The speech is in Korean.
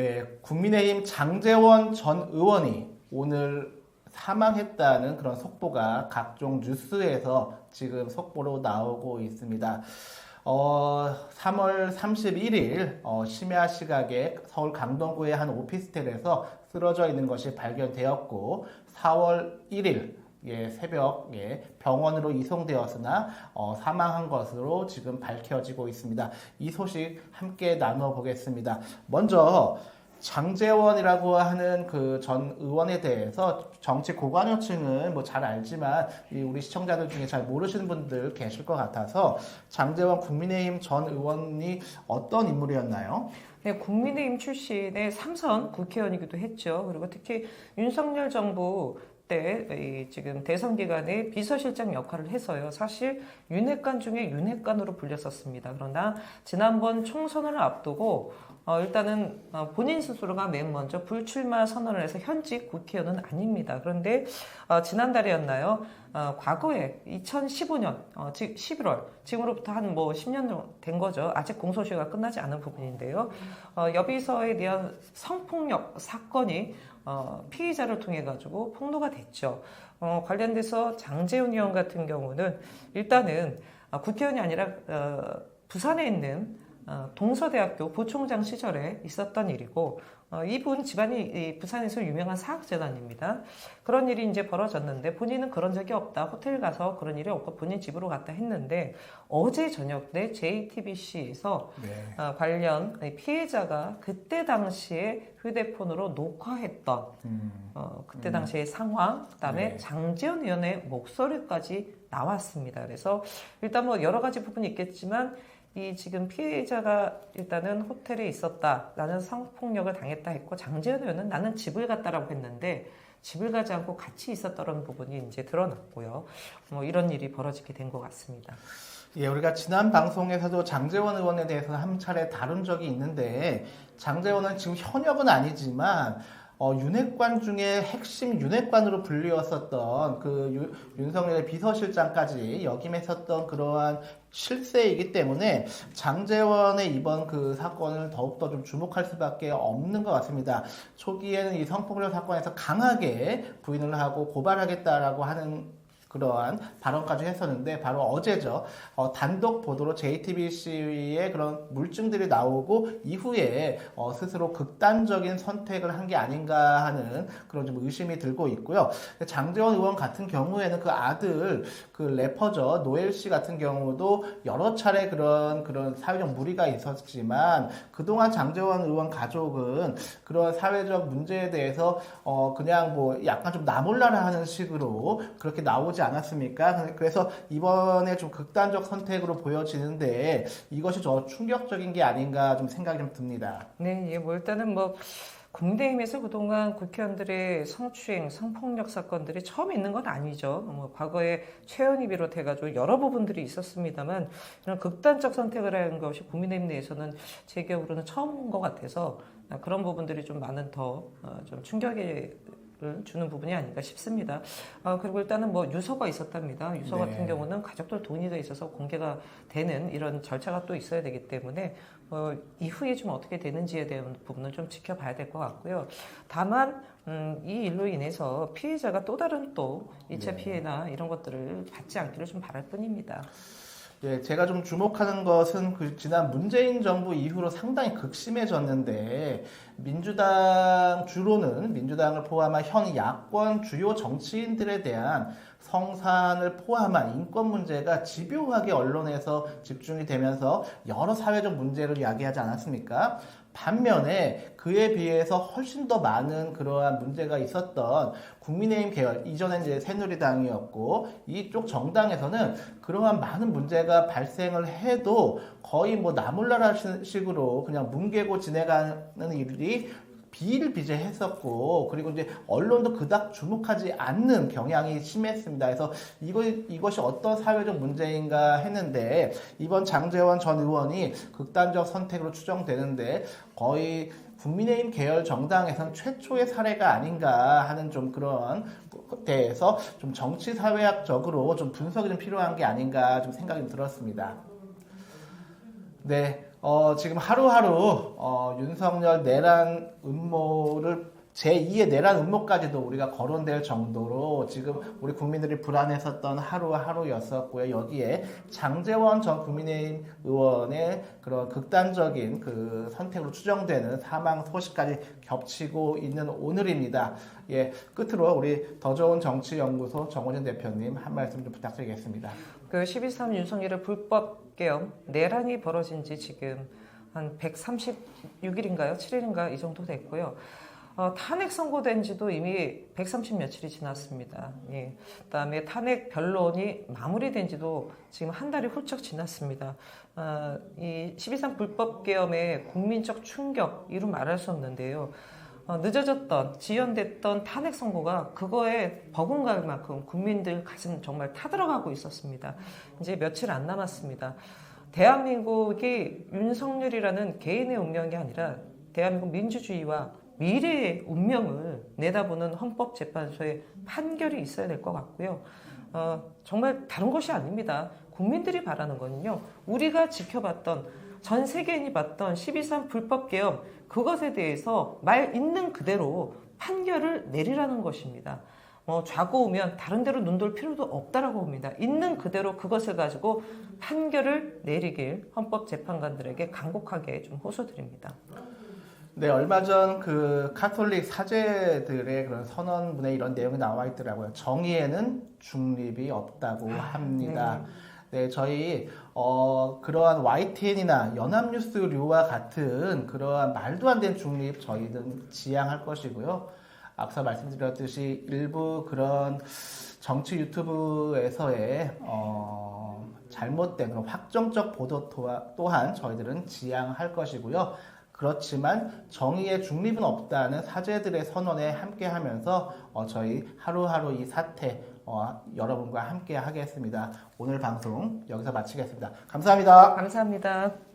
네, 국민의힘 장제원 전 의원이 오늘 사망했다는 그런 속보가 각종 뉴스에서 지금 속보로 나오고 있습니다. 3월 31일 심야 시각에 서울 강동구의 한 오피스텔에서 쓰러져 있는 것이 발견되었고 4월 1일 새벽에 병원으로 이송되었으나 사망한 것으로 지금 밝혀지고 있습니다. 이 소식 함께 나눠보겠습니다. 먼저 장제원이라고 하는 그 전 의원에 대해서 정치 고관여층은 뭐 잘 알지만 우리 시청자들 중에 잘 모르시는 분들 계실 것 같아서 장제원 국민의힘 전 의원이 어떤 인물이었나요? 네, 국민의힘 출신의 3선 국회의원이기도 했죠. 그리고 특히 윤석열 정부 때 지금 대선 기간에 비서실장 역할을 해서요. 사실 윤핵관 중에 윤핵관으로 불렸었습니다. 그러나 지난번 총선을 앞두고 일단은 본인 스스로가 맨 먼저 불출마 선언을 해서 현직 국회의원은 아닙니다. 그런데 지난달이었나요? 과거에 2015년 11월 지금으로부터 한 10년 된 거죠. 아직 공소시효가 끝나지 않은 부분인데요. 여비서에 대한 성폭력 사건이 피의자를 통해 가지고 폭로가 됐죠. 관련돼서 장제원 의원 같은 경우는 일단은 국회의원이 아니라 부산에 있는 동서대학교 부총장 시절에 있었던 일이고 이분 집안이 부산에서 유명한 사학재단입니다. 그런 일이 이제 벌어졌는데 본인은 그런 적이 없다. 호텔 가서 그런 일이 없고 본인 집으로 갔다 했는데 어제 저녁 때 JTBC에서 관련 피해자가 그때 당시에 휴대폰으로 녹화했던 그때 당시의 상황, 그다음에 장제원 의원의 목소리까지 나왔습니다. 그래서 일단 여러 가지 부분이 있겠지만 이 지금 피해자가 일단은 호텔에 있었다라는 성폭력을 당했다 했고 장제원 의원은 나는 집을 갔다라고 했는데 집을 가지 않고 같이 있었다는 부분이 이제 드러났고요. 이런 일이 벌어지게 된 것 같습니다. 예, 우리가 지난 방송에서도 장제원 의원에 대해서 한 차례 다룬 적이 있는데 장제원은 지금 현역은 아니지만 윤핵관 중에 핵심 윤핵관으로 불리웠었던 그 윤석열의 비서실장까지 역임했었던 그러한 실세이기 때문에 장제원의 이번 그 사건을 더욱더 좀 주목할 수밖에 없는 것 같습니다. 초기에는 이 성폭력 사건에서 강하게 부인을 하고 고발하겠다라고 하는 그러한 발언까지 했었는데 바로 어제죠. 단독 보도로 JTBC의 그런 물증들이 나오고 이후에 스스로 극단적인 선택을 한 게 아닌가 하는 그런 좀 의심이 들고 있고요. 장제원 의원 같은 경우에는 그 아들 그 래퍼죠. 노엘 씨 같은 경우도 여러 차례 그런 사회적 무리가 있었지만 그동안 장제원 의원 가족은 그런 사회적 문제에 대해서 그냥 약간 좀 나몰라라 하는 식으로 그렇게 나오지 않았습니까? 그래서 이번에 좀 극단적 선택으로 보여지는데 이것이 저 충격적인 게 아닌가 좀 생각이 좀 듭니다. 네, 일단은 국민의힘에서 그동안 국회의원들의 성추행, 성폭력 사건들이 처음 있는 건 아니죠. 과거에 최현희 비롯해가지고 여러 부분들이 있었습니다만 이런 극단적 선택을 하는 것이 국민의힘 내에서는 제 기억으로는 처음인 것 같아서 그런 부분들이 좀 많은 좀 충격을 주는 부분이 아닌가 싶습니다. 그리고 일단은 유서가 있었답니다. 유서 같은 경우는 가족들 동의가 있어서 공개가 되는 이런 절차가 또 있어야 되기 때문에 이후에 좀 어떻게 되는지에 대한 부분은 좀 지켜봐야 될 것 같고요. 다만 이 일로 인해서 피해자가 또 다른 2차 피해나 이런 것들을 받지 않기를 좀 바랄 뿐입니다. 예, 제가 좀 주목하는 것은 그 지난 문재인 정부 이후로 상당히 극심해졌는데 주로는 민주당을 포함한 현 야권 주요 정치인들에 대한 성산을 포함한 인권 문제가 집요하게 언론에서 집중이 되면서 여러 사회적 문제를 야기하지 않았습니까? 반면에 그에 비해서 훨씬 더 많은 그러한 문제가 있었던 국민의힘 계열, 이전엔 이제 새누리당이었고 이쪽 정당에서는 그러한 많은 문제가 발생을 해도 거의 나몰라라 식으로 그냥 뭉개고 지내가는 일이 비일비재했었고 그리고 이제 언론도 그닥 주목하지 않는 경향이 심했습니다. 그래서 이것이 어떤 사회적 문제인가 했는데 이번 장제원 전 의원이 극단적 선택으로 추정되는데 거의 국민의힘 계열 정당에서는 최초의 사례가 아닌가 하는 좀 그런 데에서 좀 정치 사회학적으로 좀 분석이 좀 필요한 게 아닌가 좀 생각이 들었습니다. 네. 지금 하루하루 윤석열 내란 음모를 제2의 내란 음모까지도 우리가 거론될 정도로 지금 우리 국민들이 불안했었던 하루하루였었고요. 여기에 장제원 전 국민의힘 의원의 그런 극단적인 그 선택으로 추정되는 사망 소식까지 겹치고 있는 오늘입니다. 예, 끝으로 우리 더 좋은 정치연구소 정호진 대표님 한 말씀 좀 부탁드리겠습니다. 그 12.3 윤석열의 불법 계엄 내란이 벌어진 지 지금 한 136일인가요? 7일인가 이 정도 됐고요. 탄핵 선고된 지도 이미 130 며칠이 지났습니다. 예. 그다음에 탄핵 변론이 마무리된 지도 지금 한 달이 훌쩍 지났습니다. 이 12.3 불법 계엄의 국민적 충격 이루 말할 수 없는데요. 늦어졌던 지연됐던 탄핵 선고가 그거에 버금갈 만큼 국민들 가슴 정말 타들어가고 있었습니다. 이제 며칠 안 남았습니다. 대한민국이 윤석열이라는 개인의 운명이 아니라 대한민국 민주주의와 미래의 운명을 내다보는 헌법재판소의 판결이 있어야 될 것 같고요. 정말 다른 것이 아닙니다. 국민들이 바라는 거는요. 우리가 지켜봤던 전 세계인이 봤던 12.3 불법 계엄 그것에 대해서 말 있는 그대로 판결을 내리라는 것입니다. 좌고우면 다른 데로 눈돌 필요도 없다라고 봅니다. 있는 그대로 그것을 가지고 판결을 내리길 헌법재판관들에게 간곡하게 좀 호소드립니다. 네, 얼마 전 그 카톨릭 사제들의 그런 선언문에 이런 내용이 나와 있더라고요. 정의에는 중립이 없다고 합니다. 네, 저희 그러한 YTN이나 연합뉴스류와 같은 그러한 말도 안 되는 중립 저희는 지향할 것이고요. 앞서 말씀드렸듯이 일부 그런 정치 유튜브에서의 잘못된 그런 확정적 보도 또한 저희들은 지향할 것이고요. 그렇지만 정의의 중립은 없다는 사제들의 선언에 함께하면서 저희 하루하루 이 사태 여러분과 함께 하겠습니다. 오늘 방송 여기서 마치겠습니다. 감사합니다. 감사합니다.